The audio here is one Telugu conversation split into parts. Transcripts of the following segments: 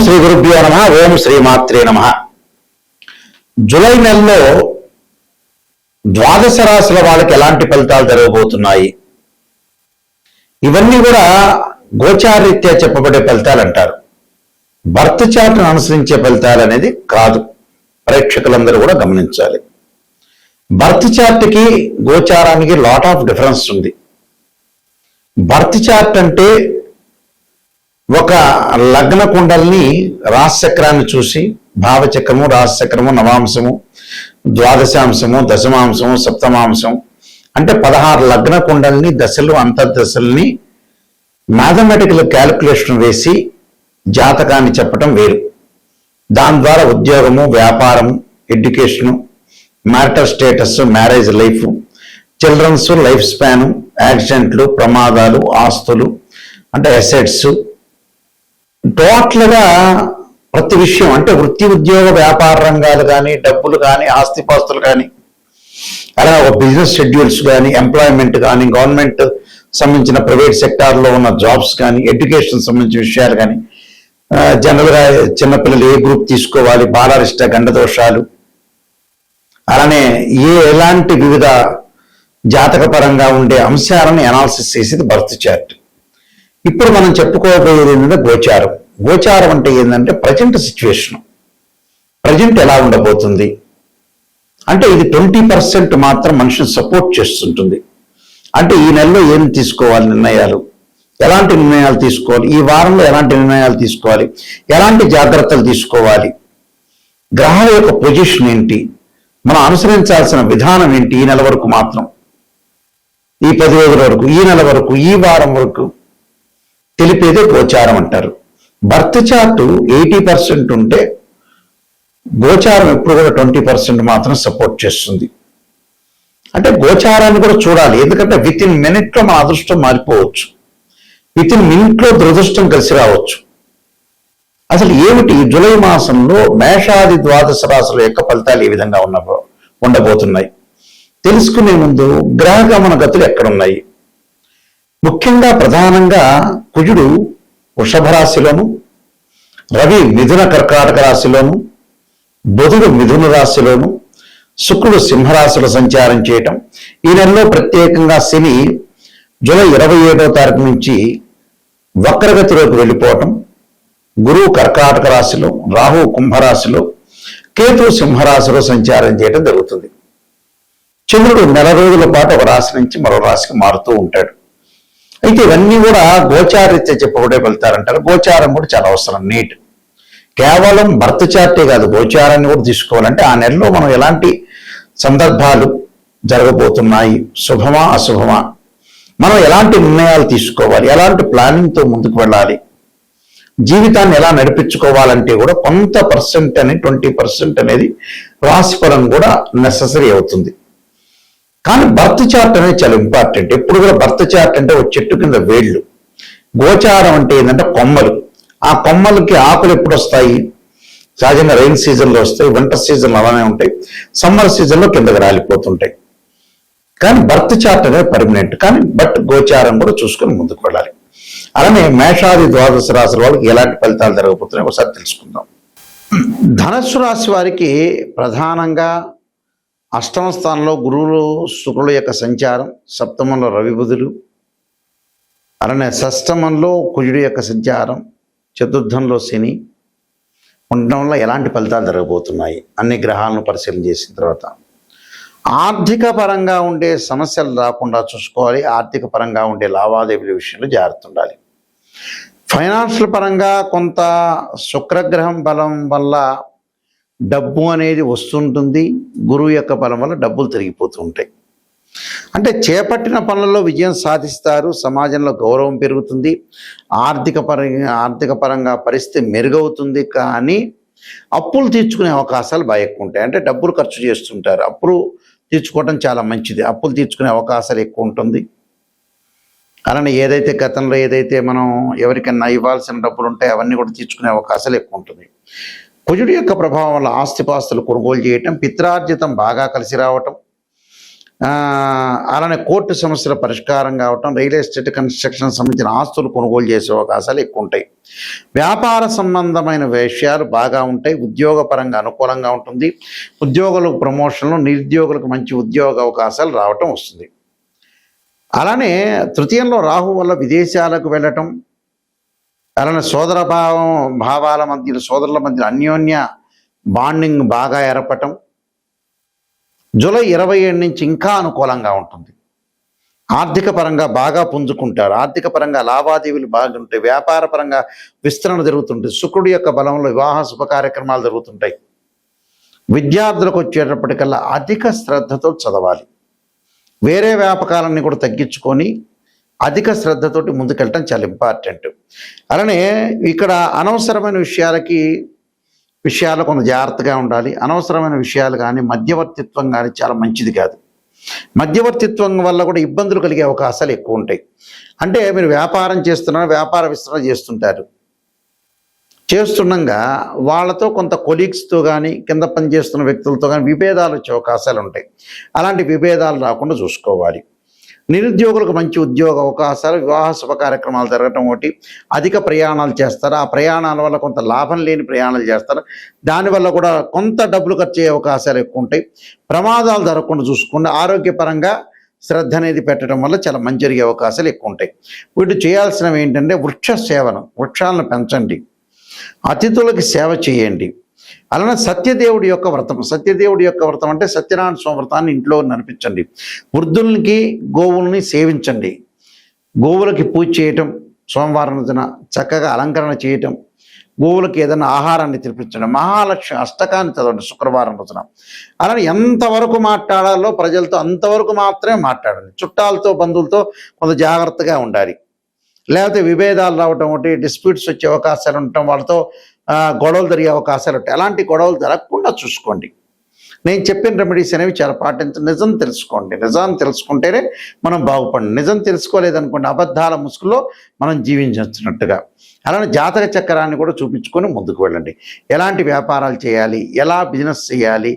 శ్రీ గురుభ్యో నమ. ఓం శ్రీమాత్రే నమ. జూలై నెలలో ద్వాదశ రాశుల వాళ్ళకి ఎలాంటి ఫలితాలు జరగబోతున్నాయి, ఇవన్నీ కూడా గోచారీత్యా చెప్పబడే ఫలితాలు అంటారు. బర్త్ చార్ట్ను అనుసరించే ఫలితాలు అనేది కాదు. ప్రేక్షకులందరూ కూడా గమనించాలి. బర్త్ చార్ట్కి గోచారానికి లాట్ ఆఫ్ డిఫరెన్స్ ఉంది. బర్త్ చార్ట్ అంటే ఒక లగ్న కుండల్ని రాశిచక్రాన్ని చూసి భావచక్రము, రాశిచక్రము, నవాంశము, ద్వాదశాంశము, దశమాంశము, సప్తమాంశం అంటే 16 లగ్న కుండల్ని, దశలు, అంతర్దశల్ని మ్యాథమెటికల్ క్యాలిక్యులేషన్ వేసి జాతకాన్ని చెప్పటం వేరు. దాని ద్వారా ఉద్యోగము, వ్యాపారము, education, marital status, marriage life, children's life span, యాక్సిడెంట్లు, ప్రమాదాలు, ఆస్తులు అంటే అసెట్స్, టోటల్గా ప్రతి విషయం అంటే వృత్తి, ఉద్యోగ, వ్యాపార రంగాలు కానీ, డబ్బులు కానీ, ఆస్తిపాస్తులు కానీ, అలా ఒక బిజినెస్ షెడ్యూల్స్ కానీ, ఎంప్లాయ్మెంట్ కానీ, గవర్నమెంట్ సంబంధించిన ప్రైవేట్ సెక్టార్లో ఉన్న జాబ్స్ కానీ, ఎడ్యుకేషన్ సంబంధించిన విషయాలు కానీ, జనరల్గా చిన్నపిల్లలు ఏ గ్రూప్ తీసుకోవాలి, బాలారిష్ట, గండదోషాలు, అలానే ఎలాంటి వివిధ జాతకపరంగా ఉండే అంశాలను అనాలిసిస్ చేసేది బర్త్ చార్ట్. ఇప్పుడు మనం చెప్పుకోబోయేది ఏంటంటే గోచారం. గోచారం అంటే ఏంటంటే ప్రజెంట్ సిచ్యువేషన్, ప్రజెంట్ ఎలా ఉండబోతుంది అంటే ఇది 20% మాత్రం మనిషిని సపోర్ట్ చేస్తుంటుంది. అంటే ఈ నెలలో ఏం తీసుకోవాలి నిర్ణయాలు, ఎలాంటి నిర్ణయాలు తీసుకోవాలి, ఈ వారంలో ఎలాంటి నిర్ణయాలు తీసుకోవాలి, ఎలాంటి జాగ్రత్తలు తీసుకోవాలి, గ్రహాల యొక్క పొజిషన్ ఏంటి, మనం అనుసరించాల్సిన విధానం ఏంటి, ఈ నెల వరకు మాత్రం, ఈ 10 రోజుల వరకు, ఈ నెల వరకు, ఈ వారం వరకు తెలిపేదే గోచారం అంటారు. బర్త్ చార్ట్ 80% ఉంటే గోచారం ఎప్పుడు కూడా 20% మాత్రం సపోర్ట్ చేస్తుంది. అంటే గోచారాన్ని కూడా చూడాలి. ఎందుకంటే విత్ ఇన్ మినిట్లో మన అదృష్టం మారిపోవచ్చు, విత్ ఇన్ మినిట్లో దురదృష్టం కలిసి రావచ్చు. అసలు ఏమిటి జూలై మాసంలో మేషాది ద్వాదశ రాశుల యొక్క ఫలితాలు ఏ విధంగా ఉండబోతున్నాయి తెలుసుకునే ముందు గ్రహగమన గతులు ఎక్కడున్నాయి. ముఖ్యంగా ప్రధానంగా కుజుడు వృషభ రాశిలోను, రవి మిథున కర్కాటక రాశిలోను, బుధుడు మిథున రాశిలోను, శుక్రుడు సింహరాశిలో సంచారం చేయటం, ఈ నెలలో ప్రత్యేకంగా శని జూలై 27వ తారీఖు నుంచి వక్రగతిలోకి వెళ్ళిపోవటం, గురువు కర్కాటక రాశిలో, రాహు కుంభరాశిలో, కేతు సింహరాశిలో సంచారం చేయడం జరుగుతుంది. చంద్రుడు నెల రోజుల పాటు ఒక రాశి నుంచి మరో రాశికి మారుతూ ఉంటాడు. అయితే ఇవన్నీ కూడా గోచారీత్యా చెప్పబడే వెళ్తారంటారు. గోచారం కూడా చాలా అవసరం. నీట్ కేవలం బర్త్ చార్టే కాదు, గోచారాన్ని కూడా తీసుకోవాలంటే ఆ నెలలో మనం ఎలాంటి సందర్భాలు జరగబోతున్నాయి, శుభమా అశుభమా, మనం ఎలాంటి నిర్ణయాలు తీసుకోవాలి, ఎలాంటి ప్లానింగ్తో ముందుకు వెళ్ళాలి, జీవితాన్ని ఎలా నడిపించుకోవాలంటే కూడా కొంత పర్సెంట్ అని 20% అనేది రాశిఫలం కూడా నెససరీ అవుతుంది. కానీ బర్త్ చార్ట్ అనేది చాలా ఇంపార్టెంట్. ఎప్పుడు కూడా బర్త్ చార్ట్ అంటే ఒక చెట్టు కింద వేళ్ళు, గోచారం అంటే ఏంటంటే కొమ్మలు. ఆ కొమ్మలకి ఆకులు ఎప్పుడు వస్తాయి, సహజంగా రైన్ సీజన్లో వస్తాయి, వింటర్ సీజన్లో అలానే ఉంటాయి, సమ్మర్ సీజన్లో కిందకి రాలిపోతుంటాయి. కానీ బర్త్ చార్ట్ అనేది పర్మనెంట్. కానీ గోచారం కూడా చూసుకొని ముందుకు వెళ్ళాలి. అలానే మేషాది ద్వాదశ రాశుల వాళ్ళకి ఎలాంటి ఫలితాలు జరగబోతున్నాయి ఒకసారి తెలుసుకుందాం. ధనుస్సు రాశి వారికి ప్రధానంగా అష్టమ స్థానంలో గురువులు శుక్రుల యొక్క సంచారం, సప్తమంలో రవి బుధులు, అలానే షష్టమంలో కుజుడి యొక్క సంచారం, చతుర్థంలో శని ఉండడం వల్ల ఎలాంటి ఫలితాలు జరగబోతున్నాయి అన్ని గ్రహాలను పరిశీలన చేసిన తర్వాత ఆర్థిక పరంగా ఉండే సమస్యలు రాకుండా చూసుకోవాలి. ఆర్థిక పరంగా ఉండే లావాదేవీల విషయంలో జాగ్రత్త ఉండాలి. ఫైనాన్షియల్ పరంగా కొంత శుక్రగ్రహం బలం వల్ల డబ్బు అనేది వస్తుంటుంది, గురువు యొక్క బలం వల్ల డబ్బులు తిరిగిపోతూ ఉంటాయి. అంటే చేపట్టిన పనులలో విజయం సాధిస్తారు, సమాజంలో గౌరవం పెరుగుతుంది, ఆర్థిక పరంగా పరిస్థితి మెరుగవుతుంది. కానీ అప్పులు తీర్చుకునే అవకాశాలు బాగా ఎక్కువ ఉంటాయి. అంటే డబ్బులు ఖర్చు చేస్తుంటారు, అప్పులు తీర్చుకోవడం చాలా మంచిది, అప్పులు తీర్చుకునే అవకాశాలు ఎక్కువ ఉంటుంది. అలానే గతంలో ఏదైతే మనం ఎవరికైనా ఇవ్వాల్సిన డబ్బులు ఉంటాయో అవన్నీ కూడా తీర్చుకునే అవకాశాలు ఎక్కువ ఉంటుంది. కుజుడి యొక్క ప్రభావం వల్ల ఆస్తిపాస్తులు కొనుగోలు చేయటం, పిత్రార్జితం బాగా కలిసి రావటం, అలానే కోర్టు సమస్యల పరిష్కారం కావటం, రియల్ ఎస్టేట్ కన్స్ట్రక్షన్ సంబంధించిన ఆస్తులు కొనుగోలు చేసే అవకాశాలు ఎక్కువ ఉంటాయి. వ్యాపార సంబంధమైన విషయాలు బాగా ఉంటాయి. ఉద్యోగపరంగా అనుకూలంగా ఉంటుంది. ఉద్యోగులకు ప్రమోషన్లు, నిరుద్యోగులకు మంచి ఉద్యోగ అవకాశాలు రావటం వస్తుంది. అలానే తృతీయంలో రాహు వల్ల విదేశాలకు వెళ్ళటం, అలానే భావాల మధ్య, సోదరుల మధ్య అన్యోన్య బాండింగ్ బాగా ఏర్పడటం జూలై 27 నుంచి ఇంకా అనుకూలంగా ఉంటుంది. ఆర్థిక పరంగా బాగా పుంజుకుంటారు. ఆర్థిక పరంగా లావాదేవీలు బాగుంటాయి. వ్యాపార పరంగా విస్తరణ జరుగుతుంటుంది. శుక్రుడి యొక్క బలంలో వివాహ శుభ కార్యక్రమాలు జరుగుతుంటాయి. విద్యార్థులకు వచ్చేటప్పటికల్లా అధిక శ్రద్ధతో చదవాలి. వేరే వ్యాపకాలన్నీ కూడా తగ్గించుకొని అధిక శ్రద్ధతోటి ముందుకెళ్ళటం చాలా ఇంపార్టెంట్. అలానే ఇక్కడ అనవసరమైన విషయాలు కొంత జాగ్రత్తగా ఉండాలి. అనవసరమైన విషయాలు కానీ మధ్యవర్తిత్వం కానీ చాలా మంచిది కాదు. మధ్యవర్తిత్వం వల్ల కూడా ఇబ్బందులు కలిగే అవకాశాలు ఎక్కువ ఉంటాయి. అంటే మీరు వ్యాపారం చేస్తున్నారు, వ్యాపార విస్తరణ చేస్తుండగా వాళ్ళతో కొంత కొలీగ్స్తో కానీ కింద పనిచేస్తున్న వ్యక్తులతో కానీ విభేదాలు వచ్చే అవకాశాలు ఉంటాయి. అలాంటి విభేదాలు రాకుండా చూసుకోవాలి. నిరుద్యోగులకు మంచి ఉద్యోగ అవకాశాలు, వివాహ శుభ కార్యక్రమాలు జరగటం ఒకటి. అధిక ప్రయాణాలు చేస్తారు. ఆ ప్రయాణాల వల్ల కొంత లాభం లేని ప్రయాణాలు చేస్తారు. దానివల్ల కూడా కొంత డబ్బులు ఖర్చు అయ్యే అవకాశాలు ఎక్కువ ఉంటాయి. ప్రమాదాలు జరగకుండా చూసుకుంటే ఆరోగ్యపరంగా శ్రద్ధ అనేది పెట్టడం వల్ల చాలా మంచి జరిగే అవకాశాలు ఎక్కువ ఉంటాయి. వీటి చేయాల్సినవి ఏంటంటే వృక్ష సేవనం, వృక్షాలను పెంచండి, అతిథులకి సేవ చేయండి. అలానే సత్యదేవుడి యొక్క వ్రతం అంటే సత్యనారాయణ స్వామి వ్రతాన్ని ఇంట్లో నడిపించండి. వృద్ధులకి గోవుల్ని సేవించండి. గోవులకి పూజ చేయటం, సోమవారం రోజున చక్కగా అలంకరణ చేయటం, గోవులకి ఏదైనా ఆహారాన్ని తినిపించండి. మహాలక్ష్మి అష్టకాన్ని చదవండి శుక్రవారం రోజున. అలానే ఎంతవరకు మాట్లాడాలో ప్రజలతో అంతవరకు మాత్రమే మాట్లాడండి. చుట్టాలతో, బంధువులతో కొంత జాగ్రత్తగా ఉండాలి. లేకపోతే విభేదాలు రావటం ఒకటి, డిస్ప్యూట్స్ వచ్చే అవకాశాలు ఉండటం, వాళ్ళతో గొడవలు జరిగే అవకాశాలు ఉంటాయి. అలాంటి గొడవలు జరగకుండా చూసుకోండి. నేను చెప్పిన రెమెడీస్ అనేవి చాలా పాటించండి. నిజం తెలుసుకోండి. నిజాన్ని తెలుసుకుంటేనే మనం బాగుపడండి. నిజం తెలుసుకోలేదనుకోండి అబద్ధాల ముసుగులో మనం జీవించినట్టుగా. అలానే జాతక చక్రాన్ని కూడా చూపించుకొని ముందుకు వెళ్ళండి. ఎలాంటి వ్యాపారాలు చేయాలి, ఎలా బిజినెస్ చేయాలి,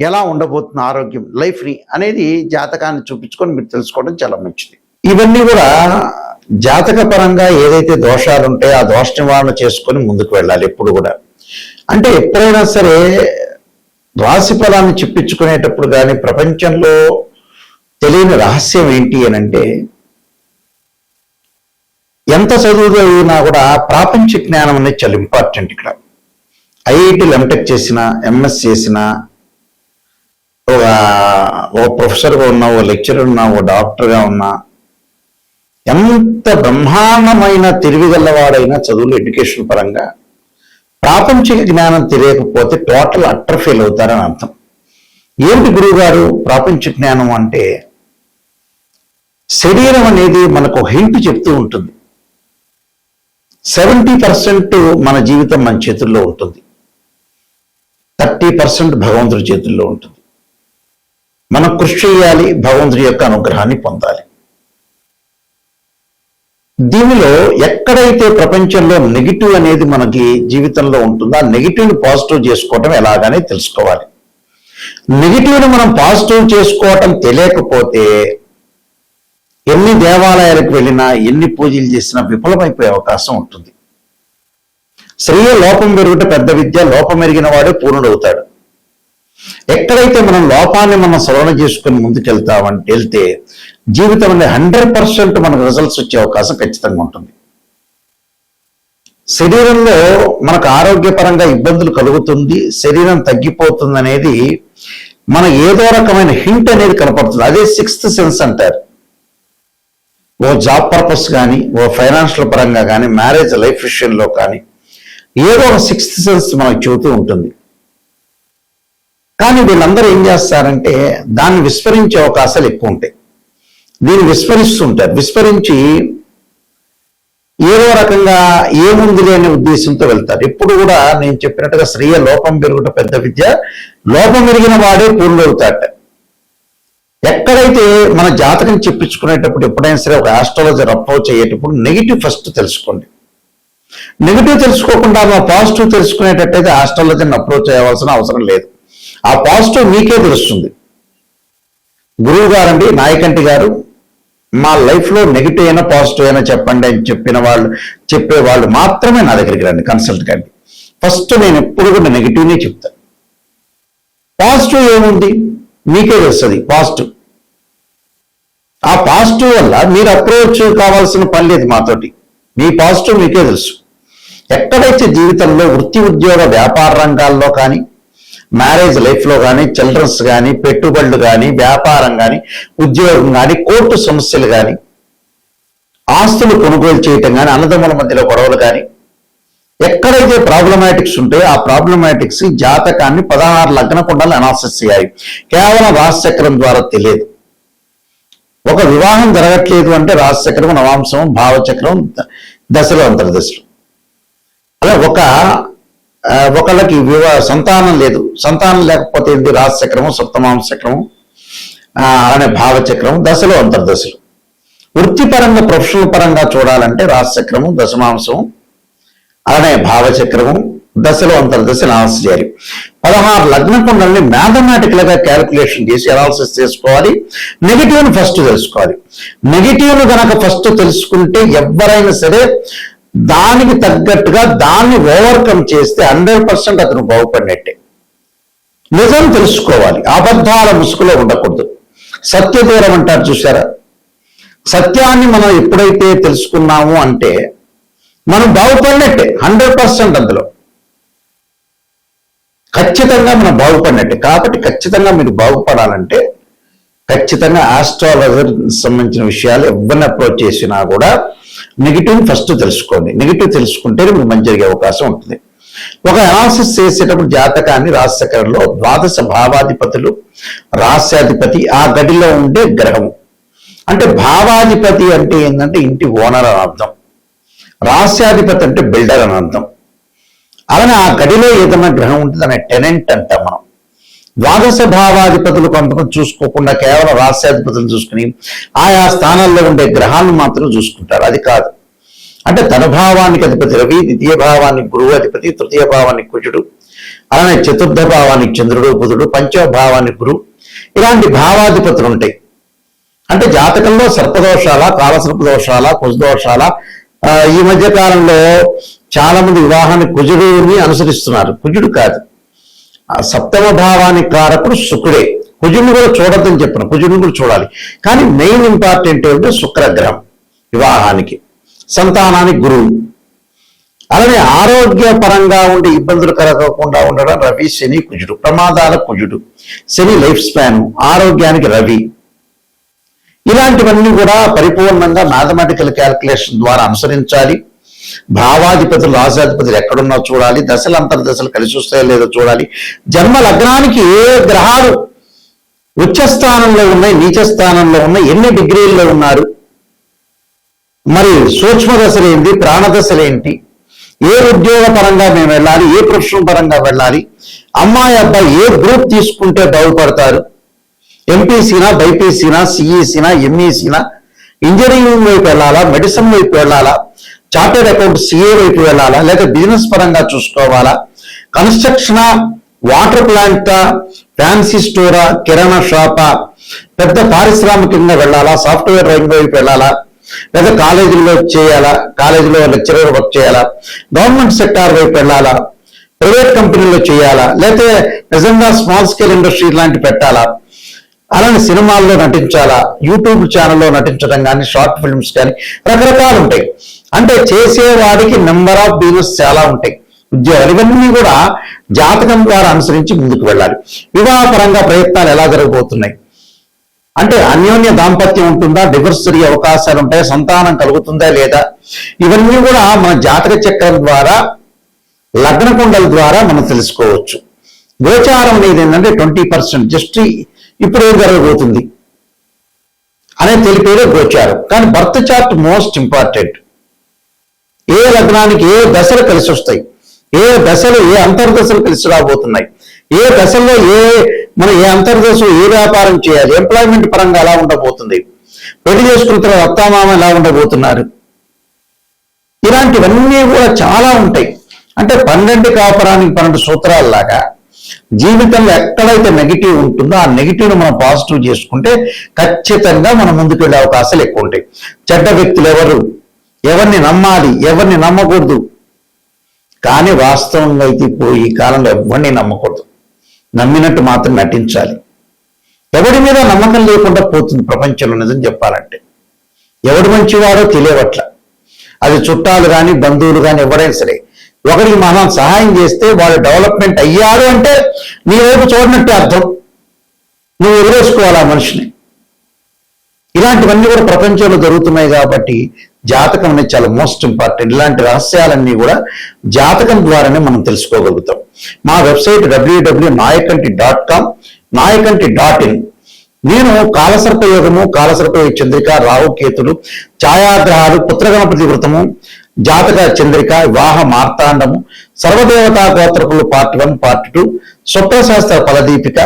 ఎలా ఉండబోతున్న ఆరోగ్యం లైఫ్ని అనేది జాతకాన్ని చూపించుకొని మీరు తెలుసుకోవడం చాలా మంచిది. ఇవన్నీ కూడా జాతక పరంగా ఏదైతే దోషాలు ఉంటాయో ఆ దోష నివారణ చేసుకొని ముందుకు వెళ్ళాలి ఎప్పుడు కూడా. అంటే ఎప్పుడైనా సరే రాశి ఫలాన్ని చెప్పించుకునేటప్పుడు కానీ ప్రపంచంలో తెలియని రహస్యం ఏంటి అని అంటే, ఎంత చదువునా కూడా ప్రాపంచిక జ్ఞానం అనేది చాలా ఇంపార్టెంట్. ఇక్కడ ఐఐటీలు ఎంటెక్ చేసిన, ఎంఎస్ చేసిన, ఓ ప్రొఫెసర్గా ఉన్నా, ఓ లెక్చరర్ ఉన్నా, ఓ డాక్టర్గా ఉన్నా, ఎంత బ్రహ్మాండమైన తెలివిగలవాడైనా చదువులు ఎడ్యుకేషన్ పరంగా ప్రాపంచిక జ్ఞానం తెలియకపోతే టోటల్ అట్టర్ ఫెయిల్ అవుతారని అర్థం. ఏంటి గురువు గారు ప్రాపంచిక జ్ఞానం అంటే, శరీరం అనేది మనకు హింట్ చెప్తూ ఉంటుంది. 70% మన జీవితం మన చేతుల్లో ఉంటుంది, 30% భగవంతుడి చేతుల్లో ఉంటుంది. మనం కృషి చేయాలి, భగవంతుడి యొక్క అనుగ్రహాన్ని పొందాలి. దీనిలో ఎక్కడైతే ప్రపంచంలో నెగిటివ్ అనేది మనకి జీవితంలో ఉంటుందో ఆ నెగిటివ్ని పాజిటివ్ చేసుకోవటం ఎలాగనే తెలుసుకోవాలి. నెగిటివ్ని మనం పాజిటివ్ చేసుకోవటం తెలియకపోతే ఎన్ని దేవాలయాలకు వెళ్ళినా, ఎన్ని పూజలు చేసినా విఫలమైపోయే అవకాశం ఉంటుంది. స్త్రీయ లోపం పెరుగుట పెద్ద విద్య, లోపం ఎరిగిన వాడే పూర్ణుడవుతాడు. ఎక్కడైతే మనం లోపాన్ని మనం సవరణ చేసుకుని వెళ్తే జీవితం అనేది 100% మనకు రిజల్ట్స్ వచ్చే అవకాశం ఖచ్చితంగా ఉంటుంది. శరీరంలో మనకు ఆరోగ్యపరంగా ఇబ్బందులు కలుగుతుంది, శరీరం తగ్గిపోతుంది అనేది మన ఏదో రకమైన హింట్ అనేది కనపడుతుంది. అదే 6th సెన్స్ అంటారు. ఓ జాబ్ పర్పస్ కానీ, ఓ ఫైనాన్షియల్ పరంగా కానీ, మ్యారేజ్ లైఫ్ విషయంలో కానీ ఏదో ఒక 6th సెన్స్ మనకు చెబుతూ ఉంటుంది. కానీ వీళ్ళందరూ ఏం చేస్తారంటే దాన్ని విస్మరించే అవకాశాలు ఎక్కువ ఉంటాయి. దీన్ని విస్మరిస్తుంటారు. విస్మరించి ఏదో రకంగా ఏముంది అనే ఉద్దేశంతో వెళ్తారు. ఎప్పుడు కూడా నేను చెప్పినట్టుగా స్త్రీయ లోపం పెరుగుట పెద్ద విద్య, లోపం పెరిగిన వాడే పూర్ణవుతాట. ఎక్కడైతే మన జాతకం చెప్పించుకునేటప్పుడు ఎప్పుడైనా సరే ఒక ఆస్ట్రాలజర్ అప్రోచ్ అయ్యేటప్పుడు నెగిటివ్ ఫస్ట్ తెలుసుకోండి. నెగిటివ్ తెలుసుకోకుండా మనం పాజిటివ్ తెలుసుకునేటట్టయితే ఆస్ట్రాలజర్ని అప్రోచ్ అయ్యవలసిన అవసరం లేదు. ఆ పాజిటివ్ మీకే తెలుస్తుంది. గురువు గారండి నాయకంటి గారు మా లైఫ్లో నెగిటివ్ అయినా పాజిటివ్ అయినా చెప్పండి అని చెప్పేవాళ్ళు మాత్రమే నా దగ్గరికి రండి, కన్సల్ట్ కండి. ఫస్ట్ నేను ఎప్పుడు కూడా నెగిటివ్నే చెప్తాను. పాజిటివ్ ఏముంది మీకే తెలుస్తుంది. పాజిటివ్, ఆ పాజిటివ్ వల్ల మీరు అప్రోచ్ కావాల్సిన పని లేదు మాతోటి. మీ పాజిటివ్ మీకే తెలుసు. ఎక్కడైతే జీవితంలో వృత్తి ఉద్యోగ వ్యాపార రంగాల్లో కానీ, మ్యారేజ్ లైఫ్లో కానీ, చిల్డ్రన్స్ కానీ, పెట్టుబడులు కానీ, వ్యాపారం కానీ, ఉద్యోగం కానీ, కోర్టు సమస్యలు కానీ, ఆస్తులు కొనుగోలు చేయటం కానీ, అన్నదమ్ముల మధ్యలో గొడవలు కానీ, ఎక్కడైతే ప్రాబ్లమాటిక్స్ ఉంటాయో ఆ ప్రాబ్లమాటిక్స్ జాతకాన్ని 16 లగ్న కుండలు అనాలిసిస్ చేయాలి. కేవలం రాశిచక్రం ద్వారా తెలియదు. ఒక వివాహం జరగట్లేదు అంటే రాశిచక్రం, నవాంశం, భావచక్రం, దశలు, అంతర్దశలు. అలా ఒకళ్ళకి సంతానం లేదు, సంతానం లేకపోతే ఏంటి? రాశిచక్రము, సప్తమాంశ చక్రము అనే భావచక్రము, దశలు, అంతర్దశలు. వృత్తిపరంగా ప్రొఫెషనల్ పరంగా చూడాలంటే రాశిచక్రము, దశమాంశము అలానే భావచక్రము, దశలు, అంతర్దశలు అనాలిసిస్ చేయాలి. 16 లగ్న కుండల్ని మ్యాథమెటికల్ గా క్యాలిక్యులేషన్ చేసి అనాలిసిస్ చేసుకోవాలి. నెగిటివ్ని ఫస్ట్ తెలుసుకోవాలి. నెగిటివ్ను గనక ఫస్ట్ తెలుసుకుంటే ఎవరైనా సరే దానికి తగ్గట్టుగా దాన్ని ఓవర్కమ్ చేస్తే 100% అతను బాగుపడినట్టే. నిజం తెలుసుకోవాలి, అబద్ధాల ముసుగులో ఉండకూడదు. సత్యదూరం అంటారు చూసారా? సత్యాన్ని మనం ఎప్పుడైతే తెలుసుకున్నాము అంటే మనం బాగుపడినట్టే, 100% అందులో ఖచ్చితంగా మనం బాగుపడినట్టే. కాబట్టి ఖచ్చితంగా మీరు బాగుపడాలంటే ఖచ్చితంగా ఆస్ట్రాలజర్ సంబంధించిన విషయాలు ఎవరిని అప్రోచ్ చేసినా కూడా నెగిటివ్ ఫస్ట్ తెలుసుకోండి. నెగిటివ్ తెలుసుకుంటే మీకు మంచి జరిగే అవకాశం ఉంటుంది. ఒక అనాలిసిస్ చేసేటప్పుడు జాతకాన్ని రాశిచక్రంలో 12 భావాధిపతులు, రాశ్యాధిపతి, ఆ గడిలో ఉండే గ్రహము. అంటే భావాధిపతి అంటే ఏంటంటే ఇంటి ఓనర్ అని అర్థం, రాశ్యాధిపతి అంటే బిల్డర్ అని అర్థం. అలానే ఆ గడిలో ఏదైనా గ్రహం ఉంటుంది అనే టెనెంట్ అంటాం మనం. 12 భావాధిపతులు కొంతమంది చూసుకోకుండా కేవలం రాశ్యాధిపతులు చూసుకుని ఆయా స్థానాల్లో ఉండే గ్రహాలను మాత్రం చూసుకుంటారు. అది కాదు. అంటే తన భావానికి అధిపతి రవి, ద్వితీయ భావానికి గురువు అధిపతి, తృతీయ భావానికి కుజుడు, అలానే చతుర్థ భావానికి చంద్రుడు, బుధుడు, పంచమ భావానికి గురువు, ఇలాంటి భావాధిపతులు ఉంటాయి. అంటే జాతకంలో సర్పదోషాల, కాలసర్పదోషాల, కుజదోషాల. ఈ మధ్య కాలంలో చాలా మంది వివాహాన్ని కుజుడిని అనుసరిస్తున్నారు. కుజుడు కాదు, సప్తమ భావానికి కారకుడు శుక్రుడే. కుజుడిని కూడా చూడొద్దని చెప్పిన, కుజుడిని కూడా చూడాలి. కానీ మెయిన్ ఇంపార్టెంట్ ఏమిటంటే శుక్రగ్రహం వివాహానికి, సంతానానికి గురువు. అలానే ఆరోగ్యపరంగా ఉండే ఇబ్బందులు కలగకుండా ఉండడం రవి, శని, కుజుడు. ప్రమాదాల కుజుడు, శని లైఫ్ స్పాన్, ఆరోగ్యానికి రవి. ఇలాంటివన్నీ కూడా పరిపూర్ణంగా మ్యాథమెటికల్ క్యాల్కులేషన్ ద్వారా అనుసరించాలి. భావాధిపతులు, రాశాధిపతులు ఎక్కడున్నా చూడాలి. దశలు, అంతర్దశలు కలిసి వస్తాయో లేదో చూడాలి. జన్మ లగ్నానికి ఏ గ్రహాలు ఉచ్చ స్థానంలో ఉన్నాయి, నీచ స్థానంలో ఉన్నాయి, ఎన్ని డిగ్రీల్లో ఉన్నారు, మరి సూక్ష్మ దశలు ఏంటి, ప్రాణదశలు ఏంటి, ఏ ఉద్యోగ పరంగా మేము వెళ్ళాలి, ఏ ప్రొఫెషన్ పరంగా వెళ్ళాలి, అమ్మాయి అబ్బాయి ఏ గ్రూప్ తీసుకుంటే బాగుపడతారు, ఎంపీసీనా, బైపీసీనా, సిఈసీనా, ఎంఈసీనా, ఇంజనీరింగ్ వైపు వెళ్ళాలా, మెడిసిన్ వైపు వెళ్ళాలా, చార్టెడ్ అకౌంట్ సిఏ వైపు వెళ్ళాలా, లేదా బిజినెస్ పరంగా చూసుకోవాలా, కన్స్ట్రక్షనా, వాటర్ ప్లాంటా, ఫ్యాన్సీ స్టోరా, కిరాణా షాపా, పెద్ద పారిశ్రామికంగా వెళ్ళాలా, సాఫ్ట్వేర్ రంగం వైపు వెళ్ళాలా, లేదా కాలేజీలో చేయాలా, కాలేజీలో లెక్చరర్ వర్క్ చేయాలా, గవర్నమెంట్ సెక్టార్ వైపు వెళ్ళాలా, ప్రైవేట్ కంపెనీలో చేయాలా, లేకపోతే నిజంగా స్మాల్ స్కేల్ ఇండస్ట్రీ లాంటి పెట్టాలా, అలానే సినిమాల్లో నటించాలా, యూట్యూబ్ ఛానల్లో నటించడం కానీ, షార్ట్ ఫిల్మ్స్ కానీ, రకరకాలు ఉంటాయి. అంటే చేసేవాడికి నెంబర్ ఆఫ్ బిజినెస్ చాలా ఉంటాయి, ఉద్యోగాలు. ఇవన్నీ కూడా జాతకం ద్వారా అనుసరించి ముందుకు వెళ్ళాలి. వివాహపరంగా ప్రయత్నాలు ఎలా జరగబోతున్నాయి అంటే అన్యోన్య దాంపత్యం ఉంటుందా, డివోర్స్ జరిగే అవకాశాలు ఉంటాయి, సంతానం కలుగుతుందా లేదా, ఇవన్నీ కూడా మన జాతక చక్రం ద్వారా, లగ్న కుండల ద్వారా మనం తెలుసుకోవచ్చు. గోచారం అనేది ఏంటంటే 20% జస్ట్ ఇప్పుడు ఏం జరగబోతుంది అనేది తెలిపేదే గోచారం. కానీ బర్త్ చార్ట్ మోస్ట్ ఇంపార్టెంట్. ఏ లగ్నానికి ఏ దశలు కలిసి వస్తాయి, ఏ దశలు ఏ అంతర్దశలు కలిసి రాబోతున్నాయి, ఏ దశల్లో మనం ఏ అంతర్దశలో ఏ వ్యాపారం చేయాలి, ఎంప్లాయ్మెంట్ పరంగా ఎలా ఉండబోతుంది, పెళ్లి చేసుకున్న తర్వాత అత్తామామ ఎలా ఉండబోతున్నారు, ఇలాంటివన్నీ కూడా చాలా ఉంటాయి. అంటే 12 కాపురానికి 12 సూత్రాలలాగా జీవితంలో ఎక్కడైతే నెగిటివ్ ఉంటుందో ఆ నెగిటివ్ను మనం పాజిటివ్ చేసుకుంటే ఖచ్చితంగా మనం ముందుకు వెళ్ళే అవకాశాలు ఎక్కువ ఉంటాయి. చెడ్డ వ్యక్తులు ఎవరిని నమ్మాలి, ఎవరిని నమ్మకూడదు, కానీ వాస్తవంగా అయితే ఇప్పుడు ఈ కాలంలో ఎవరిని నమ్మకూడదు. నమ్మినట్టు మాత్రం నటించాలి. ఎవడి మీద నమ్మకం లేకుండా పోతుంది ప్రపంచంలో. నిజం చెప్పాలంటే ఎవడు మంచివాడో తెలియవట్ల. అది చుట్టాలు కానీ బంధువులు కానీ ఎవరైనా సరే, ఒకరికి మనం సహాయం చేస్తే వాళ్ళు డెవలప్మెంట్ అయ్యాడు అంటే నీ వైపు చూడనట్టే అర్థం. నువ్వు వదిలేసుకోవాలి ఆ మనిషిని. ఇలాంటివన్నీ కూడా ప్రపంచంలో జరుగుతున్నాయి కాబట్టి జాతకం అనేది చాలా మోస్ట్ ఇంపార్టెంట్. ఇలాంటి రహస్యాలన్నీ కూడా జాతకం ద్వారానే మనం తెలుసుకోగలుగుతాం. మా వెబ్సైట్ www.nayakanti.com, nayakanti.in. నేను కాలసర్ప యోగము, కాలసర్ప చంద్రిక, రాహుకేతులు, ఛాయాగ్రహాలు, పుత్రగణపతి వృతము, జాతక చంద్రిక, వివాహ మార్తాండము, సర్వదేవతా గోత్రకులు పార్ట్ 1, పార్ట్ 2, స్వప్నశాస్త్ర ఫలదీపిక,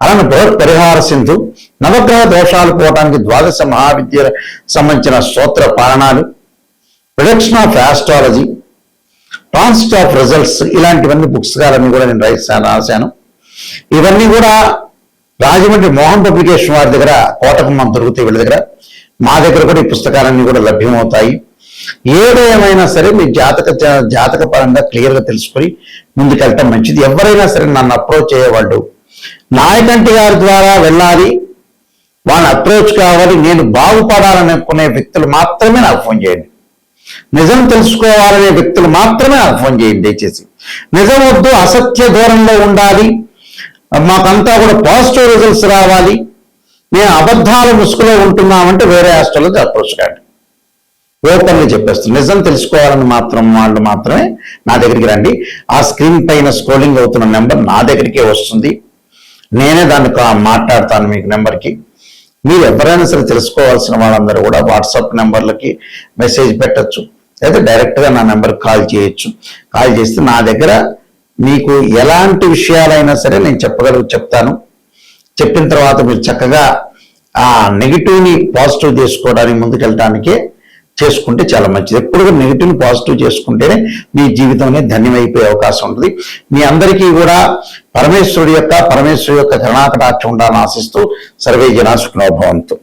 అలానే బృహత్ పరిహార సింధు, నవగ్రహ దోషాలు పోవడానికి ద్వాదశ మహావిద్య సంబంధించిన స్తోత్ర పాలనాలు, prediction of astrology, transit of results, ఇలాంటివన్నీ పుస్తకాలన్నీ కూడా నేను రాశాను. ఇవన్నీ కూడా రాజమండ్రి మోహన్ పబ్లికేషన్ వారి దగ్గర, కోటకమ్మ దొరుకుతాయి వీళ్ళ దగ్గర. మా దగ్గర కూడా ఈ పుస్తకాలన్నీ కూడా లభ్యమవుతాయి. ఏదేమైనా సరే మీ జాతక పరంగా క్లియర్గా తెలుసుకొని ముందుకెళ్ళటం మంచిది. ఎవరైనా సరే నన్ను అప్రోచ్ అయ్యేవాళ్ళు నాయకంటి గారి ద్వారా వెళ్ళాలి, వాళ్ళని అప్రోచ్ కావాలి, నేను బాగుపడాలనుకునే వ్యక్తులు మాత్రమే నాకు ఫోన్ చేయండి. నిజం తెలుసుకోవాలనే వ్యక్తులు మాత్రమే నాకు ఫోన్ చేయండి దయచేసి. నిజం వద్దు, అసత్య దూరంలో ఉండాలి, మాకంతా కూడా పాజిటివ్ రిజల్ట్స్ రావాలి, మేము అబద్ధాల ముసుగులో ఉంటున్నామంటే వేరే హాస్టల్లో అప్రోచ్ కాండి. ఓపెన్గా చెప్పేస్తాను. నిజం తెలుసుకోవాలని వాళ్ళు మాత్రమే నా దగ్గరికి రండి. ఆ స్క్రీన్ పైన స్క్రోలింగ్ అవుతున్న నెంబర్ నా దగ్గరికే వస్తుంది. నేనే దాన్ని మాట్లాడతాను మీకు నెంబర్కి. మీరు ఎవరైనా సరే తెలుసుకోవాల్సిన వాళ్ళందరూ కూడా వాట్సాప్ నెంబర్లకి మెసేజ్ పెట్టచ్చు, లేదా డైరెక్ట్గా నా నెంబర్కి కాల్ చేయొచ్చు. కాల్ చేస్తే నా దగ్గర మీకు ఎలాంటి విషయాలైనా సరే నేను చెప్తాను. చెప్పిన తర్వాత మీరు చక్కగా ఆ నెగిటివ్ని పాజిటివ్ చేసుకోవడానికి ముందుకెళ్ళటానికే చేసుకుంటే చాలా మంచిది. ఎప్పుడు కూడా నెగిటివ్ని పాజిటివ్ చేసుకుంటేనే మీ జీవితం అనేది ధన్యమైపోయే అవకాశం ఉంటుంది. మీ అందరికీ కూడా పరమేశ్వరుడి యొక్క కరుణాకటాక్షం ఉండాలని ఆశిస్తూ సర్వే జనా సుఖినో భవంతు.